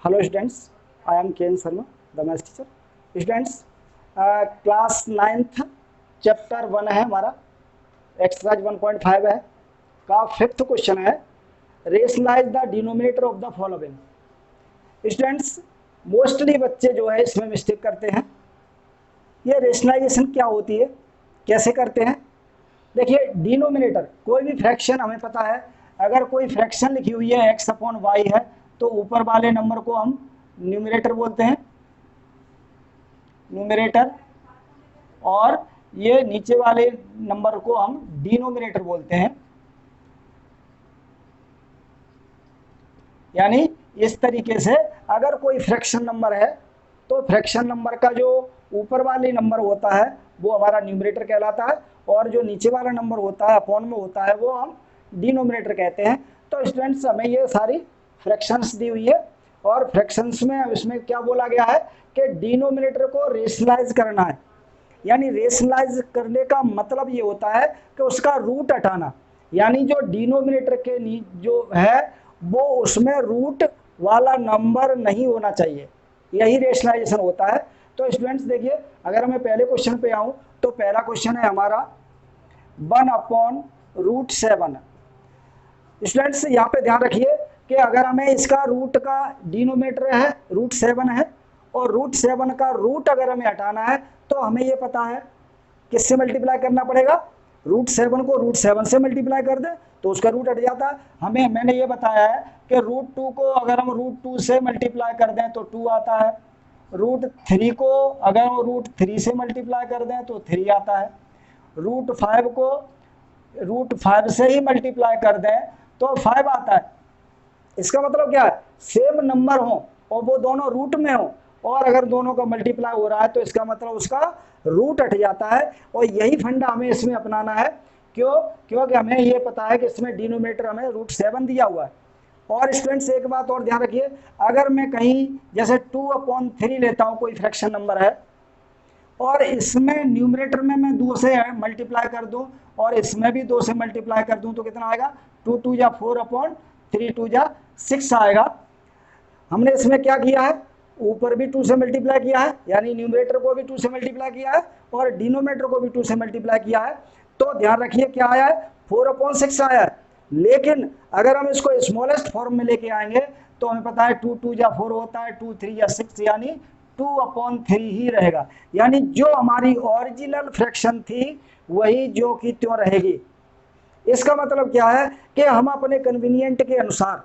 Hello students, I am K N Sharma, the maths teacher. Students, class 9th chapter 1 है हमारा, exercise 1.5 है का 5th question है, rationalise the denominator of the following. Students, mostly बच्चे जो है इसमें मिस्टेक करते हैं। ये रेशनलाइजेशन क्या होती है, कैसे करते हैं? देखिए, डिनोमिनेटर कोई भी फ्रैक्शन हमें पता है, अगर कोई फ्रैक्शन लिखी हुई है x अपॉन वाई है तो ऊपर वाले नंबर को हम न्यूमरेटर बोलते हैं, न्यूमरेटर, और ये नीचे वाले नंबर को हम डिनोमिनेटर बोलते हैं। यानी इस तरीके से अगर कोई फ्रैक्शन नंबर है तो फ्रैक्शन नंबर का जो ऊपर वाले नंबर होता है वो हमारा न्यूमरेटर कहलाता है, और जो नीचे वाला नंबर होता है अपॉन में होता है वो हम डिनोमिनेटर कहते हैं। तो स्टूडेंट्स, हमें ये सारी फ्रैक्शंस दी हुई है, और फ्रैक्शंस में इसमें क्या बोला गया है कि डिनोमिनेटर को रेशनलाइज करना है। यानी रेशनलाइज करने का मतलब ये होता है कि उसका रूट हटाना, यानी जो डिनोमिनेटर के जो है वो उसमें रूट वाला नंबर नहीं होना चाहिए, यही रेशनलाइजेशन होता है। तो स्टूडेंट्स देखिए, अगर मैं पहले क्वेश्चन पे आऊँ तो पहला क्वेश्चन है हमारा 1/√7। स्टूडेंट्स, यहाँ पे ध्यान रखिए कि अगर हमें इसका रूट का डिनोमिनेटर है √7 है, और √7 का रूट अगर हमें हटाना है तो हमें ये पता है किससे मल्टीप्लाई करना पड़ेगा। √7 को √7 से मल्टीप्लाई कर दें तो उसका रूट हट जाता है। मैंने ये बताया है कि √2 को अगर हम √2 से मल्टीप्लाई कर दें तो 2 आता है, √3 को अगर हम √3 से मल्टीप्लाई कर दें तो 3 आता है, √5 को √5 से ही मल्टीप्लाई कर दें तो 5 आता है। इसका मतलब क्या है, सेम नंबर हो और वो दोनों रूट में हो, और अगर दोनों का मल्टीप्लाई हो रहा है तो इसका मतलब उसका रूट हट जाता है। और यही फंडा हमें इसमें अपनाना है। क्योंकि हमें ये पता है कि इसमें डिनोमिनेटर हमें √7 दिया हुआ है। और स्टूडेंट्स, एक बात और ध्यान रखिए, अगर मैं कहीं जैसे 2/3 लेता हूँ, कोई फ्रैक्शन नंबर है, और इसमें न्यूमरेटर में मैं 2 से मल्टीप्लाई कर दूं और इसमें भी 2 से मल्टीप्लाई कर दूं तो कितना आएगा, 2 2 या 4/3 2 या 6 आएगा। हमने इसमें क्या किया है, ऊपर भी 2 से मल्टीप्लाई किया है, यानी न्यूमरेटर को भी 2 से मल्टीप्लाई किया है और डिनोमिनेटर को भी 2 से मल्टीप्लाई किया है। तो ध्यान रखिए क्या आया है, 4/6 आया है। लेकिन अगर हम इसको स्मॉलेस्ट फॉर्म में लेके आएंगे तो हमें पता है 2 2 या 4 होता है, 2 3 या 6, यानी 2/3 ही रहेगा। यानी जो हमारी ओरिजिनल फ्रैक्शन थी वही जो की त्यों रहेगी। इसका मतलब क्या है कि हम अपने कन्वीनियंट के अनुसार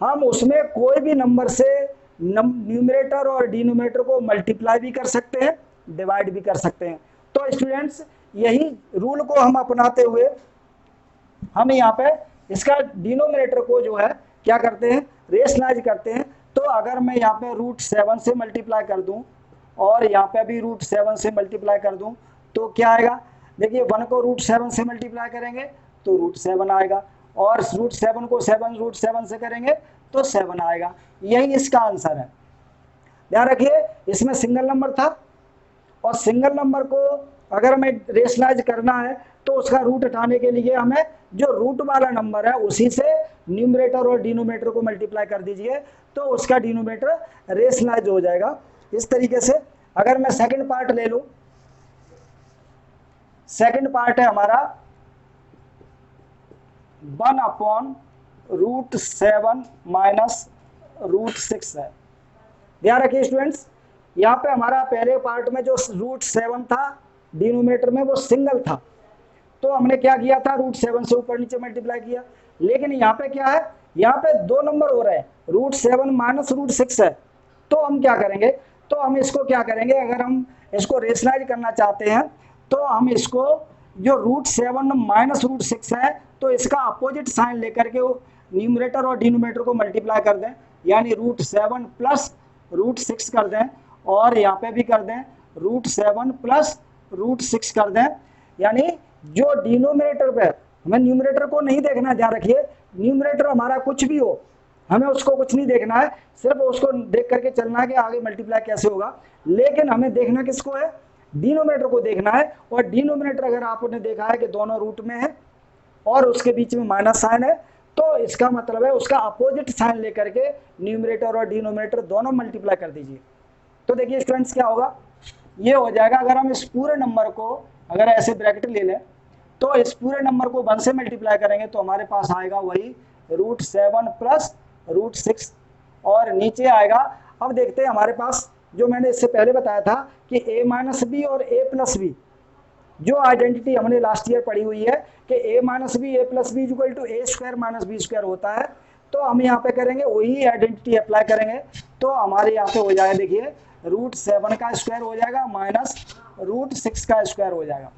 हम उसमें कोई भी नंबर से न्यूमरेटर और डिनोमिनेटर को मल्टीप्लाई भी कर सकते हैं, डिवाइड भी कर सकते हैं। तो स्टूडेंट्स, यही रूल को हम अपनाते हुए हम यहाँ पे इसका डिनोमिनेटर को जो है क्या करते हैं, रेशनलाइज करते हैं। तो अगर मैं यहाँ पे √7 से मल्टीप्लाई कर दूं और यहाँ पे भी √7 से मल्टीप्लाई कर दूं तो क्या आएगा, देखिए 1 को √7 से मल्टीप्लाई करेंगे तो √7 आएगा, और √7 को 7 √7 से करेंगे तो 7 आएगा। यही इसका आंसर है। ध्यान रखिए, इसमें सिंगल नंबर था, और सिंगल नंबर को अगर हमें रेशनलाइज करना है तो उसका रूट हटाने के लिए हमें जो रूट वाला नंबर है उसी से न्यूमरेटर और डिनोमिनेटर को मल्टीप्लाई कर दीजिए तो उसका डिनोमिनेटर रेशनलाइज हो जाएगा। इस तरीके से अगर मैं सेकंड पार्ट ले लूं, सेकंड पार्ट है हमारा 1/√7 माइनस √6 है। ध्यान रखिए स्टूडेंट्स, यहाँ पे हमारा पहले पार्ट में जो √7 था डिनोमिनेटर में वो सिंगल था, तो हमने क्या किया था, √7 से ऊपर नीचे मल्टीप्लाई किया। लेकिन यहाँ पे क्या है, यहाँ पे 2 नंबर हो रहे हैं, √7 माइनस √6 है। तो हम क्या करेंगे, तो हम इसको क्या करेंगे, अगर हम इसको रेशनलाइज करना चाहते हैं तो हम इसको जो √7 माइनस √6 है तो इसका अपोजिट साइन लेकर के न्यूमरेटर और डिनोमिनेटर को मल्टीप्लाई कर दें, यानी √7 प्लस √6 कर दें, और यहाँ पे भी कर दें √7 प्लस √6 कर दें। यानी जो डिनोमिनेटर पे, हमें न्यूमरेटर को नहीं देखना है, ध्यान रखिए, न्यूमरेटर हमारा कुछ भी हो हमें उसको कुछ नहीं देखना है, सिर्फ उसको देख करके चलना है कि आगे मल्टीप्लाई कैसे होगा। लेकिन हमें देखना किसको है, डिनोमिनेटर को देखना है। और डिनोमिनेटर अगर आपने देखा है कि दोनों रूट में है और उसके बीच में माइनस साइन है तो इसका मतलब है उसका अपोजिट साइन लेकर के न्यूमरेटर और डिनोमिनेटर दोनों मल्टीप्लाई कर दीजिए। तो देखिए स्टूडेंट्स क्या होगा, ये हो जाएगा, अगर हम इस पूरे नंबर को अगर ऐसे ब्रैकेट ले लें तो इस पूरे नंबर को 1 से मल्टीप्लाई करेंगे तो हमारे पास आएगा वही √7 प्लस √6 और नीचे आएगा। अब देखते हैं हमारे पास जो मैंने इससे पहले बताया था कि a माइनस बी और a प्लस बी, जो आइडेंटिटी हमने लास्ट ईयर पढ़ी हुई है कि a minus B a plus B equal to a square minus B square होता है, तो हम यहाँ पे करेंगे वही आइडेंटिटी अप्लाई करेंगे। तो हमारे यहाँ पे हो जाएगा, देखिए √7 का स्क्वायर हो जाएगा माइनस √6 का स्क्वायर हो जाएगा।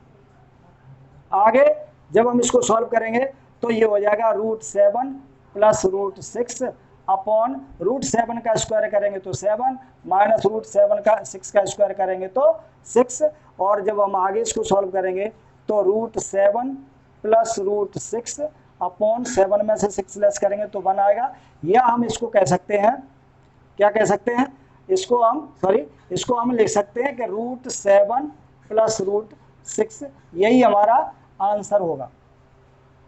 आगे जब हम इसको सॉल्व करेंगे तो ये हो जाएगा √7 प्लस √6 अपॉन √7 का स्क्वायर करेंगे तो 7 माइनस √7 का 6 का स्क्वायर करेंगे तो 6, और जब हम आगे इसको सॉल्व करेंगे तो √7 प्लस √6 अपॉन 7 में से 6 लेस करेंगे तो 1 आएगा। या हम इसको कह सकते हैं, क्या कह सकते हैं, इसको हम लिख सकते हैं कि √7 प्लस √6, यही हमारा आंसर होगा।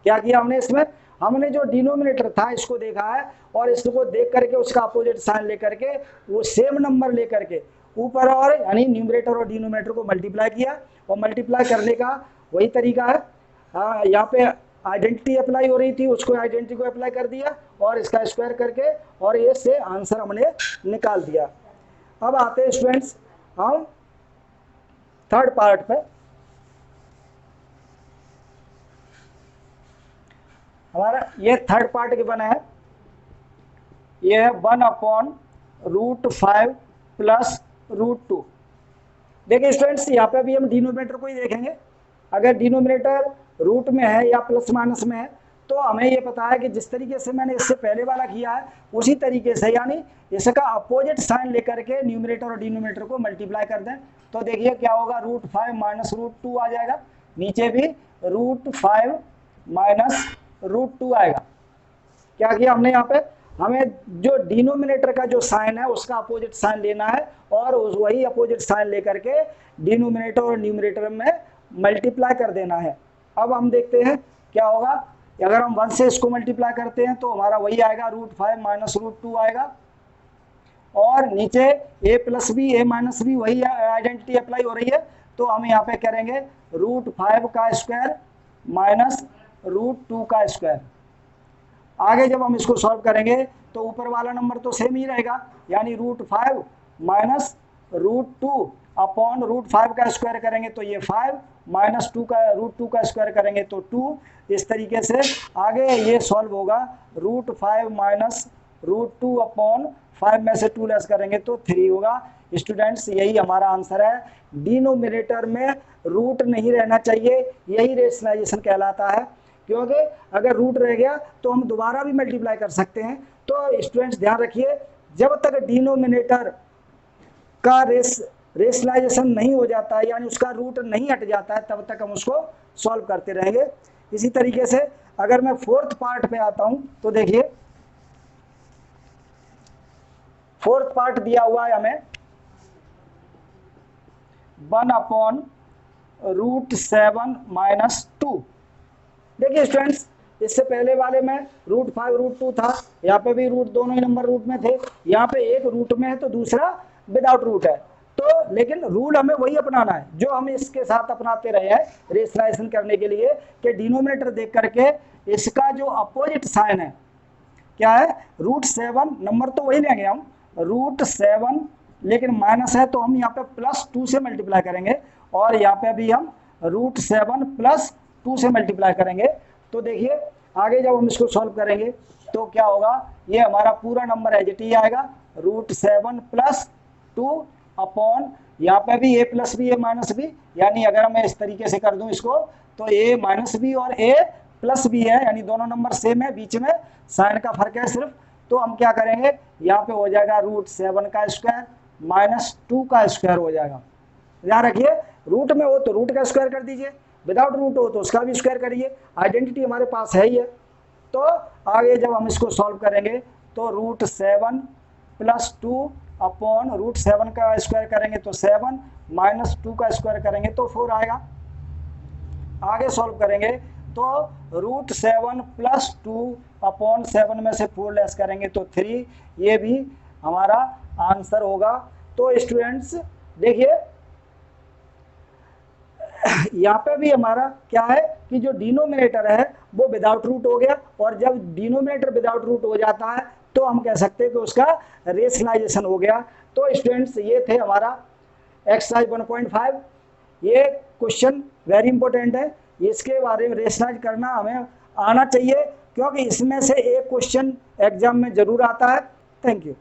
क्या किया हमने इसमें, हमने जो डिनोमिनेटर था इसको देखा है और इसको देख करके उसका अपोजिट साइन लेकर के वो सेम नंबर लेकर के ऊपर और यानी न्यूमरेटर और डिनोमिनेटर को मल्टीप्लाई किया, और मल्टीप्लाई करने का वही तरीका है। यहाँ पे आइडेंटिटी अप्लाई हो रही थी, उसको आइडेंटिटी को अप्लाई कर दिया और इसका स्क्वायर करके और ये से आंसर हमने निकाल दिया। अब आते हैं स्टूडेंट्स हम थर्ड पार्ट पे। हमारा ये थर्ड पार्ट गिवन है, ये है 1/√5 प्लस √2। देखिए स्टूडेंट्स यहाँ पे भी हम डिनोमिनेटर को ही देखेंगे। अगर डिनोमिनेटर रूट में है या प्लस माइनस में है तो हमें ये पता है कि जिस तरीके से मैंने इससे पहले वाला किया है उसी तरीके से, यानी इसका अपोजिट साइन लेकर के न्यूमरेटर और डिनोमिनेटर को मल्टीप्लाई कर दें। तो देखिए क्या होगा, √5 माइनस √2 आ जाएगा, नीचे भी √5 माइनस √2 आएगा। क्या किया हमने यहाँ पे, हमें जो डिनोमिनेटर का जो साइन है उसका अपोजिट साइन लेना है और वही अपोजिट साइन लेकर के डिनोमिनेटर और न्यूमरेटर में मल्टीप्लाई कर देना है। अब हम देखते हैं क्या होगा, अगर हम 1 से इसको मल्टीप्लाई करते हैं तो हमारा वही आएगा, √5 माइनस √2 आएगा, और नीचे a plus B a minus B वही आइडेंटिटी अप्लाई हो रही है। तो हम यहाँ पे करेंगे √5 का स्क्वायर माइनस √2 का स्क्वायर। आगे जब हम इसको सॉल्व करेंगे तो ऊपर वाला नंबर तो सेम ही रहेगा, यानी √5 माइनस √2 अपॉन √5 का स्क्वायर करेंगे तो ये 5 माइनस √2 का स्क्वायर करेंगे तो 2। इस तरीके से आगे ये सॉल्व होगा, √5 माइनस √2 अपॉन 5 में से 2 लेस करेंगे तो 3 होगा। स्टूडेंट्स यही हमारा आंसर है, डिनोमिनेटर में रूट नहीं रहना चाहिए, यही रेशनलाइजेशन कहलाता है, क्योंकि अगर रूट रह गया तो हम दोबारा भी मल्टीप्लाई कर सकते हैं। तो स्टूडेंट्स ध्यान रखिए, जब तक डिनोमिनेटर का रेशनलाइजेशन नहीं हो जाता है यानी उसका रूट नहीं हट जाता है तब तक हम उसको सॉल्व करते रहेंगे। इसी तरीके से अगर मैं फोर्थ पार्ट पे आता हूं तो देखिए फोर्थ पार्ट दिया हुआ है हमें 1/√7 माइनस 2। देखिए स्टूडेंट्स इससे पहले वाले में √5 √2 था, यहाँ पे भी रूट, दोनों ही नंबर रूट में थे, यहाँ पे एक रूट में है तो दूसरा विदाउट रूट है। तो लेकिन रूल हमें वही अपनाना है जो हम इसके साथ अपनाते रहे हैं रेशनलाइजेशन करने के लिए, कि डिनोमिनेटर देख करके इसका जो अपोजिट साइन है क्या है, √7, नंबर तो वही लेंगे हम √7, लेकिन माइनस है तो हम यहाँ पे +2 से मल्टीप्लाई करेंगे और यहाँ पे भी हम √7 + 2 से मल्टीप्लाई करेंगे। तो देखिए आगे जब हम इसको सॉल्व करेंगे तो क्या होगा, ये हमारा पूरा नंबर एज इट इज आएगा, √7 + 2 अपॉन यहाँ पे भी a plus B a minus B, यानी अगर मैं इस तरीके से कर दूं इसको तो a माइनस बी और a प्लस बी है, यानी दोनों नंबर सेम है, बीच में साइन का फर्क है सिर्फ। तो हम क्या करेंगे, यहाँ पे हो जाएगा √7 का स्क्वायर माइनस 2 का स्क्वायर हो जाएगा। ध्यान रखिए रूट में हो तो रूट का स्क्वायर कर दीजिए, विदाउट रूट हो तो उसका भी स्क्वायर करिए, आइडेंटिटी हमारे पास है ही है। तो आगे जब हम इसको सॉल्व करेंगे तो √7 + 2 अपॉन √7 का स्क्वायर करेंगे तो 7 माइनस 2 का स्क्वायर करेंगे तो 4 आएगा। आगे सॉल्व करेंगे तो √7 + 2 अपॉन 7 में से 4 लेस करेंगे तो 3, ये भी हमारा आंसर होगा। तो स्टूडेंट्स देखिए यहाँ पे भी हमारा क्या है कि जो डिनोमिनेटर है वो विदाउट रूट हो गया, और जब डिनोमिनेटर विदाउट रूट हो जाता है तो हम कह सकते हैं कि उसका रेशनलाइजेशन हो गया। तो स्टूडेंट्स ये थे हमारा एक्सरसाइज 1.5। ये क्वेश्चन वेरी इंपॉर्टेंट है, इसके बारे में रेशनलाइज करना हमें आना चाहिए, क्योंकि इसमें से एक क्वेश्चन एग्जाम में जरूर आता है। Thank you.